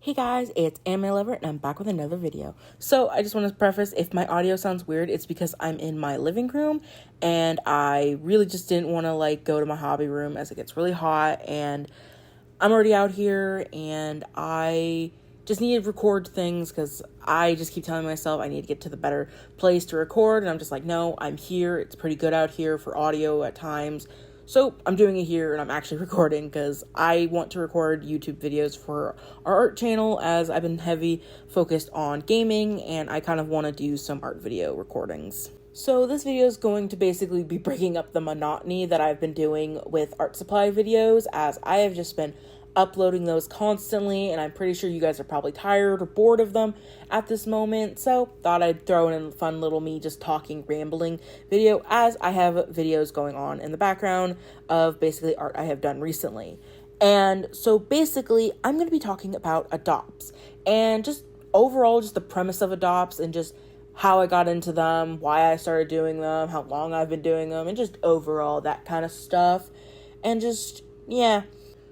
Hey guys, it's Animelover and I'm back with another video. So I just want to preface, if my audio sounds weird, it's because I'm in my living room and I really just didn't want to go to my hobby room as it gets really hot, and I'm already out here and I just need to record things because I just keep telling myself I need to get to the better place to record, and I'm just like, no, I'm here. It's pretty good out here for audio at times. So I'm doing it here and I'm actually recording because I want to record YouTube videos for our art channel, as I've been heavy focused on gaming and I kind of want to do some art video recordings. So this video is going to basically be breaking up the monotony that I've been doing with art supply videos, as I have just been uploading those constantly and I'm pretty sure you guys are probably tired or bored of them at this moment. So thought I'd throw in a fun little me just talking, rambling video, as I have videos going on in the background of basically art I have done recently. And so basically I'm going to be talking about adopts and just overall just the premise of adopts and just how I got into them, why I started doing them, how long I've been doing them, and just overall that kind of stuff. And just, yeah.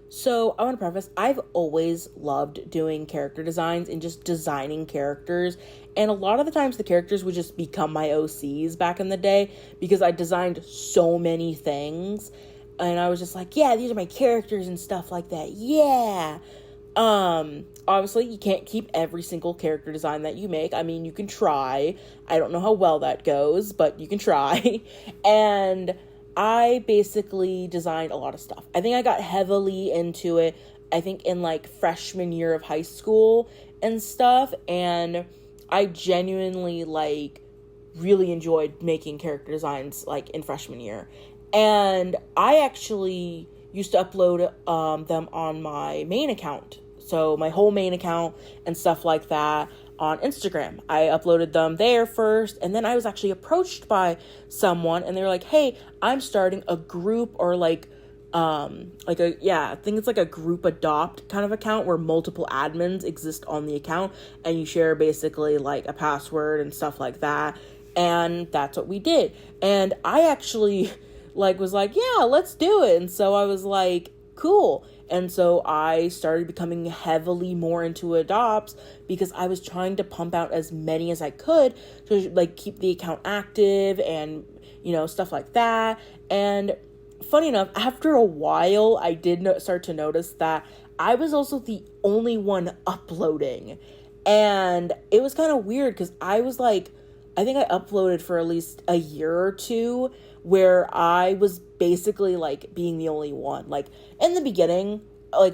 So I want to preface, I've always loved doing character designs and just designing characters. And a lot of the times the characters would just become my OCs back in the day because I designed so many things. And I was just like, yeah, these are my characters and stuff like that. Yeah. Obviously you can't keep every single character design that you make. I mean, you can try. I don't know how well that goes, but you can try. And I basically designed a lot of stuff. I think I got heavily into it, I think in freshman year of high school and stuff. And I genuinely really enjoyed making character designs in freshman year. And I actually used to upload them on my main account. So my whole main account and stuff like that on Instagram. I uploaded them there first, and then I was actually approached by someone and they were like, hey, I'm starting a group, or I think it's a group adopt kind of account where multiple admins exist on the account and you share basically a password and stuff like that. And that's what we did. And I actually was like, yeah, let's do it. And so I was like, cool. And so I started becoming heavily more into adopts because I was trying to pump out as many as I could to keep the account active and, stuff like that. And funny enough, after a while, I did start to notice that I was also the only one uploading. And it was kind of weird because I was I think I uploaded for at least a year or two where I was basically being the only one. In the beginning,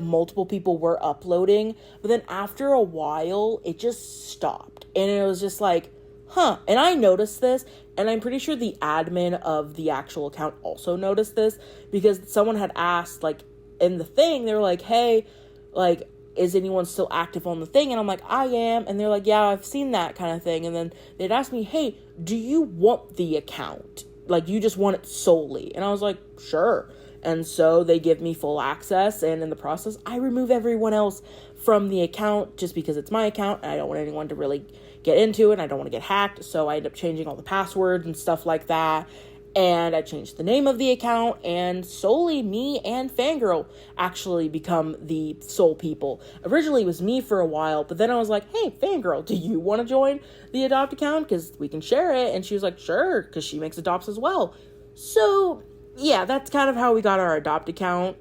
multiple people were uploading, but then after a while it just stopped. And it was just huh. And I noticed this, and I'm pretty sure the admin of the actual account also noticed this, because someone had asked in the thing, they were like, hey, is anyone still active on the thing? And I'm like, I am. And they're like, yeah, I've seen that kind of thing. And then they'd ask me, hey, do you want the account? You just want it solely? And I was like, sure. And so they give me full access, and in the process, I remove everyone else from the account just because it's my account and I don't want anyone to really get into it and I don't want to get hacked. So I end up changing all the passwords and stuff like that. And I changed the name of the account, and solely me and Fangirl actually become the sole people. Originally it was me for a while, but then I was like, hey, Fangirl, do you want to join the adopt account? Because we can share it. And she was like, sure, because she makes adopts as well. So yeah, that's kind of how we got our adopt account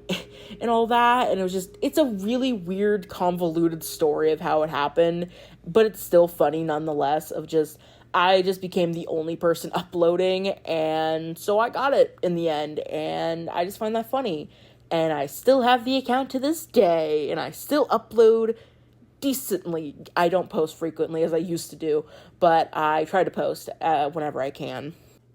and all that. And it's a really weird, convoluted story of how it happened, but it's still funny nonetheless. I just became the only person uploading, and so I got it in the end, and I just find that funny. And I still have the account to this day, and I still upload decently. I don't post frequently as I used to do, but I try to post whenever I can.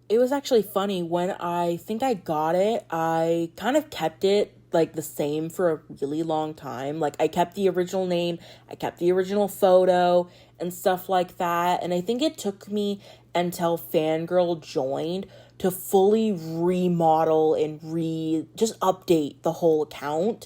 It was actually funny, when I think I got it, I kind of kept it the same for a really long time. I kept the original name, I kept the original photo and stuff like that. And I think it took me until Fangirl joined to fully remodel and just update the whole account.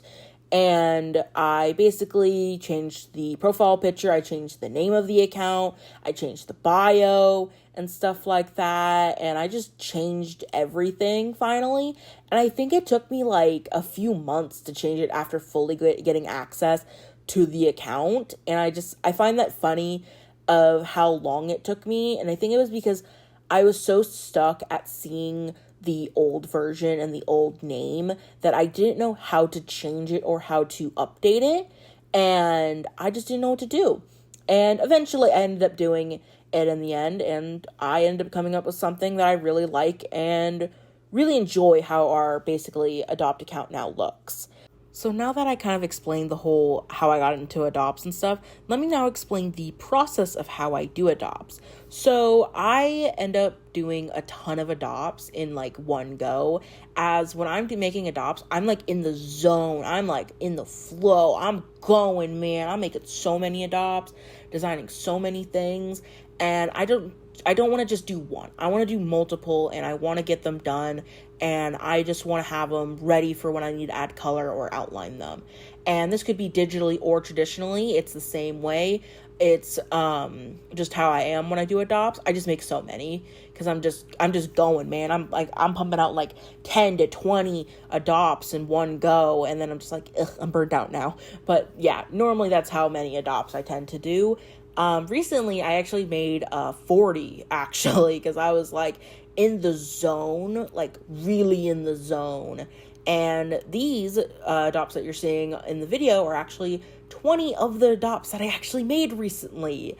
And I basically changed the profile picture, I changed the name of the account, I changed the bio and stuff like that, and I just changed everything finally. And I think it took me a few months to change it after fully getting access to the account. And I find that funny of how long it took me. And I think it was because I was so stuck at seeing the old version and the old name that I didn't know how to change it or how to update it. And I just didn't know what to do. And eventually I ended up doing it in the end. And I ended up coming up with something that I really like and really enjoy how our basically adopt account now looks. So now that I kind of explained the whole how I got into adopts and stuff, let me now explain the process of how I do adopts. So I end up doing a ton of adopts in like one go, as when I'm making adopts, I'm like in the zone, I'm like in the flow, I'm going, man, I'm making so many adopts, designing so many things, and I don't want to just do one. I want to do multiple, and I want to get them done, and I just want to have them ready for when I need to add color or outline them. And this could be digitally or traditionally. It's the same way. It's just how I am when I do adopts. I just make so many because I'm just going, man. I'm pumping out like 10 to 20 adopts in one go, and then I'm just like, ugh, I'm burnt out now. But yeah, normally that's how many adopts I tend to do. Recently I actually made 40 actually, because I was like in the zone, like really in the zone. And these adopts that you're seeing in the video are actually 20 of the adopts that I actually made recently.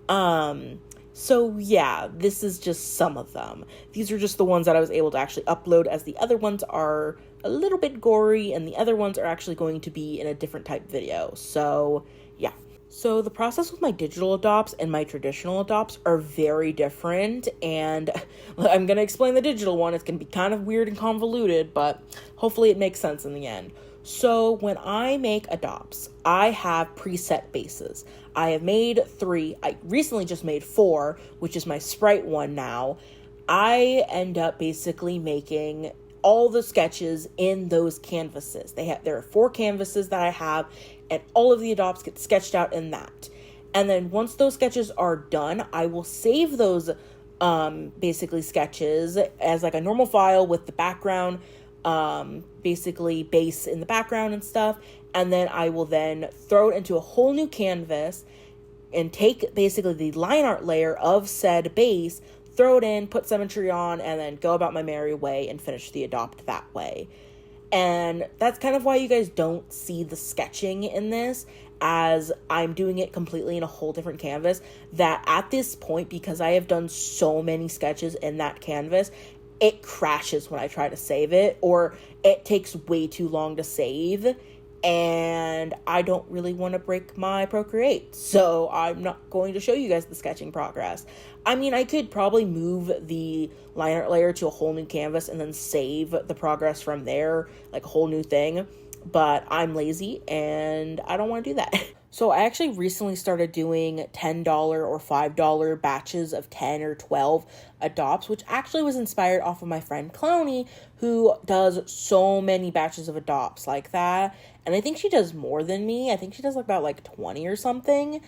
So yeah, this is just some of them. These are just the ones that I was able to actually upload, as the other ones are a little bit gory and the other ones are actually going to be in a different type video. So yeah. So the process with my digital adopts and my traditional adopts are very different, and I'm going to explain the digital one. It's going to be kind of weird and convoluted, but hopefully it makes sense in the end. So when I make adopts, I have preset bases. I have made 3. I recently just made 4, which is my sprite one now. I end up basically making all the sketches in those canvases. There are 4 canvases that I have, and all of the adopts get sketched out in that. And then once those sketches are done, I will save those basically sketches as like a normal file with the background, basically base in the background and stuff. And then I will then throw it into a whole new canvas and take basically the line art layer of said base, throw it in, put symmetry on, and then go about my merry way and finish the adopt that way. And that's kind of why you guys don't see the sketching in this, as I'm doing it completely in a whole different canvas, that at this point, because I have done so many sketches in that canvas, it crashes when I try to save it, or it takes way too long to save, and I don't really want to break my Procreate, so I'm not going to show you guys the sketching progress. I mean, I could probably move the line art layer to a whole new canvas and then save the progress from there, like a whole new thing, but I'm lazy and I don't want to do that. So I actually recently started doing $10 or $5 batches of 10 or 12 adopts, which actually was inspired off of my friend Clowny, who does so many batches of adopts like that. And I think she does more than me. I think she does about like 20 or something,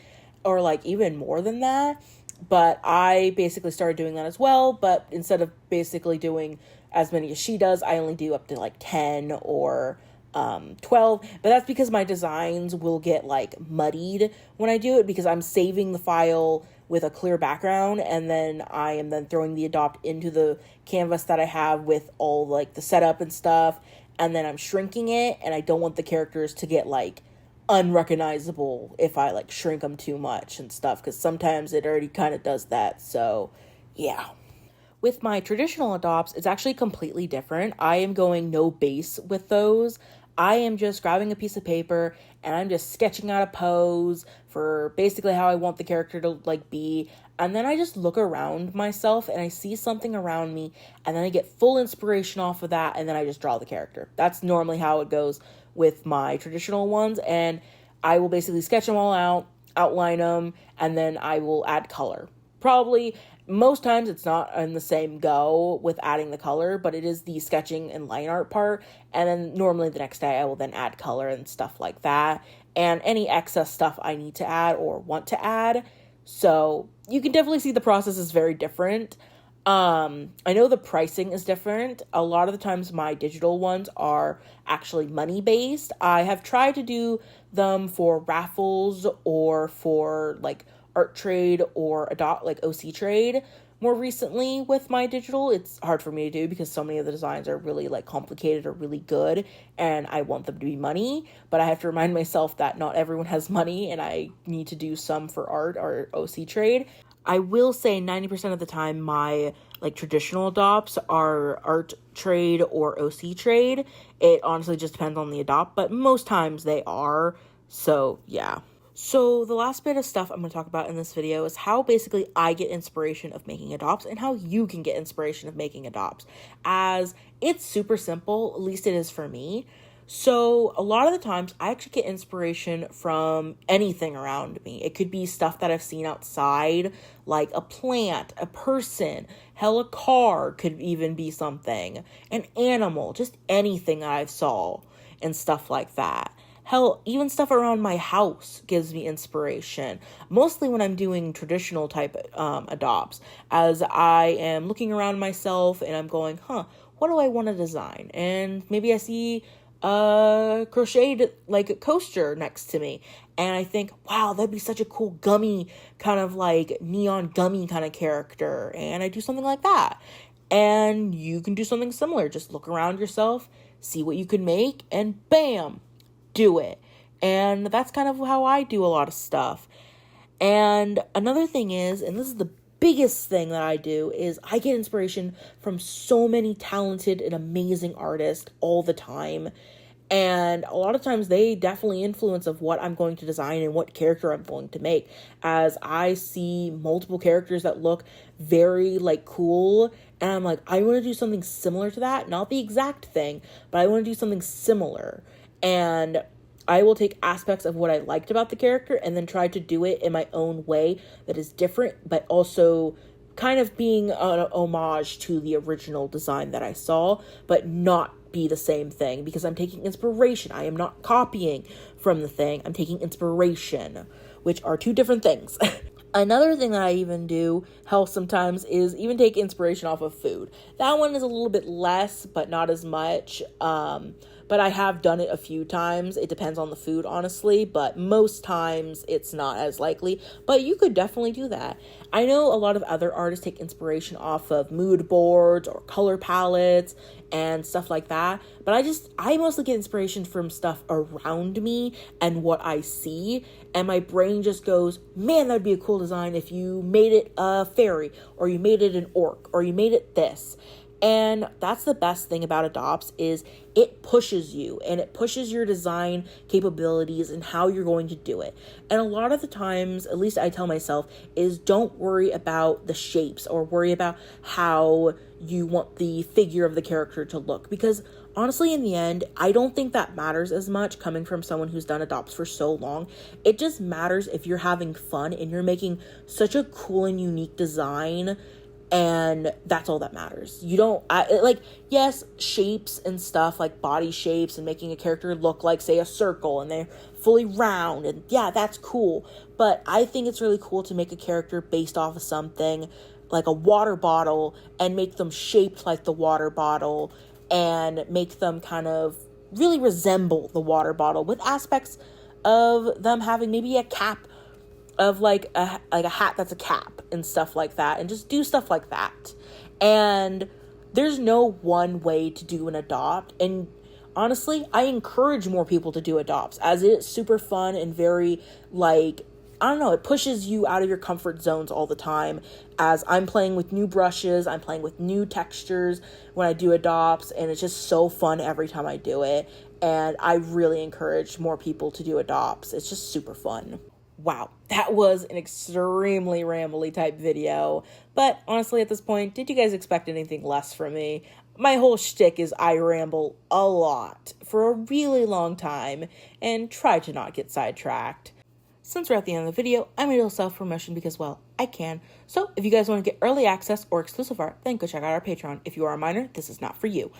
or like even more than that. But I basically started doing that as well. But instead of basically doing as many as she does, I only do up to like 10 or 12, but that's because my designs will get like muddied when I do it, because I'm saving the file with a clear background, and then I am then throwing the adopt into the canvas that I have with all like the setup and stuff, and then I'm shrinking it, and I don't want the characters to get like unrecognizable if I like shrink them too much and stuff, because sometimes it already kind of does that. So yeah. With my traditional adopts, it's actually completely different. I am going no base with those. I am just grabbing a piece of paper and I'm just sketching out a pose for basically how I want the character to like be. And then I just look around myself and I see something around me, and then I get full inspiration off of that, and then I just draw the character. That's normally how it goes with my traditional ones, and I will basically sketch them all out, outline them, and then I will add color. Probably most times it's not in the same go with adding the color, but it is the sketching and line art part. And then normally the next day I will then add color and stuff like that, and any excess stuff I need to add or want to add. So you can definitely see the process is very different. I know the pricing is different. A lot of the times my digital ones are actually money based. I have tried to do them for raffles or for like art trade or adopt like OC trade. More recently with my digital, it's hard for me to do because so many of the designs are really like complicated or really good and I want them to be money, but I have to remind myself that not everyone has money and I need to do some for art or OC trade. I will say 90% of the time my like traditional adopts are art trade or OC trade. It honestly just depends on the adopt, but most times they are. So yeah. So the last bit of stuff I'm going to talk about in this video is how basically I get inspiration of making adopts and how you can get inspiration of making adopts, as it's super simple, at least it is for me. So a lot of the times I actually get inspiration from anything around me. It could be stuff that I've seen outside, like a plant, a person, hell, a car could even be something, an animal, just anything that I've saw and stuff like that. Hell, even stuff around my house gives me inspiration, mostly when I'm doing traditional type adopts, as I am looking around myself and I'm going, what do I want to design? And maybe I see a crocheted like a coaster next to me and I think, wow, that'd be such a cool gummy kind of like neon gummy kind of character, and I do something like that. And you can do something similar. Just look around yourself, see what you can make, and bam, do it. And that's kind of how I do a lot of stuff. And another thing is, and this is the biggest thing that I do, is I get inspiration from so many talented and amazing artists all the time. And a lot of times they definitely influence of what I'm going to design and what character I'm going to make, as I see multiple characters that look very like cool and I'm like, I want to do something similar to that, not the exact thing, but I want to do something similar. And I will take aspects of what I liked about the character and then try to do it in my own way that is different, but also kind of being an homage to the original design that I saw, but not be the same thing, because I'm taking inspiration. I am not copying from the thing. I'm taking inspiration, which are two different things. Another thing that I even do, hell, sometimes, is even take inspiration off of food. That one is a little bit less, but not as much. But I have done it a few times. It depends on the food, honestly, but most times it's not as likely. But you could definitely do that. I know a lot of other artists take inspiration off of mood boards or color palettes and stuff like that. But I mostly get inspiration from stuff around me and what I see. And my brain just goes, man, that would be a cool design if you made it a fairy, or you made it an orc, or you made it this. And that's the best thing about adopts, is it pushes you and it pushes your design capabilities and how you're going to do it. And a lot of the times, at least I tell myself, is don't worry about the shapes or worry about how you want the figure of the character to look, because honestly, in the end, I don't think that matters as much coming from someone who's done adopts for so long. It just matters if you're having fun and you're making such a cool and unique design. And that's all that matters. Yes, shapes and stuff, like body shapes and making a character look like, say, a circle and they're fully round. And yeah, that's cool. But I think it's really cool to make a character based off of something like a water bottle and make them shaped like the water bottle and make them kind of really resemble the water bottle, with aspects of them having maybe a cap of like a hat that's a cap and stuff like that, and just do stuff like that. And there's no one way to do an adopt, and honestly, I encourage more people to do adopts, as it's super fun and very it pushes you out of your comfort zones all the time, as I'm playing with new brushes, I'm playing with new textures when I do adopts, and it's just so fun every time I do it. And I really encourage more people to do adopts. It's just super fun. Wow, that was an extremely rambly type video, but honestly at this point, did you guys expect anything less from me? My whole shtick is I ramble a lot for a really long time and try to not get sidetracked. Since we're at the end of the video, I'm a little self-promotion because, well, I can. So if you guys want to get early access or exclusive art, then go check out our Patreon. If you are a minor, this is not for you.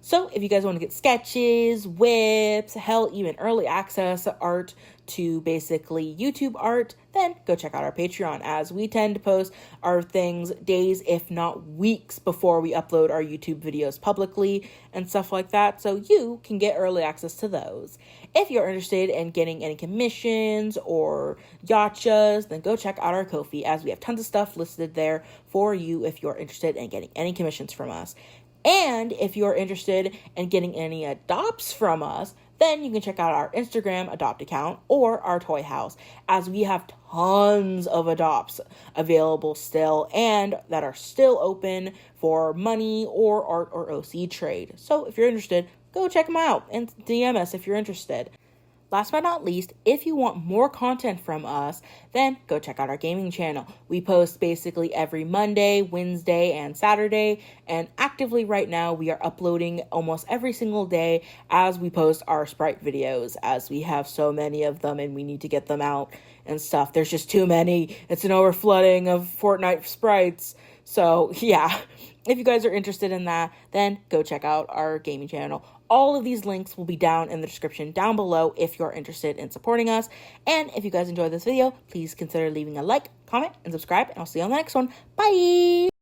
So if you guys want to get sketches, whips, hell, even early access art to basically YouTube art, then go check out our Patreon, as we tend to post our things days, if not weeks, before we upload our YouTube videos publicly and stuff like that, so you can get early access to those. If you're interested in getting any commissions or yachas, then go check out our Ko-fi, as we have tons of stuff listed there for you if you're interested in getting any commissions from us. And if you're interested in getting any adopts from us, then you can check out our Instagram adopt account or our toy house, as we have tons of adopts available still and that are still open for money or art or OC trade. So if you're interested, go check them out and DM us if you're interested. Last but not least, if you want more content from us, then go check out our gaming channel. We post basically every Monday, Wednesday, and Saturday, and actively right now we are uploading almost every single day as we post our Sprite videos, as we have so many of them and we need to get them out and stuff. There's just too many. It's an overflooding of Fortnite sprites. So yeah, if you guys are interested in that, then go check out our gaming channel. All of these links will be down in the description down below if you're interested in supporting us. And if you guys enjoyed this video, please consider leaving a like, comment, and subscribe. And I'll see you on the next one. Bye!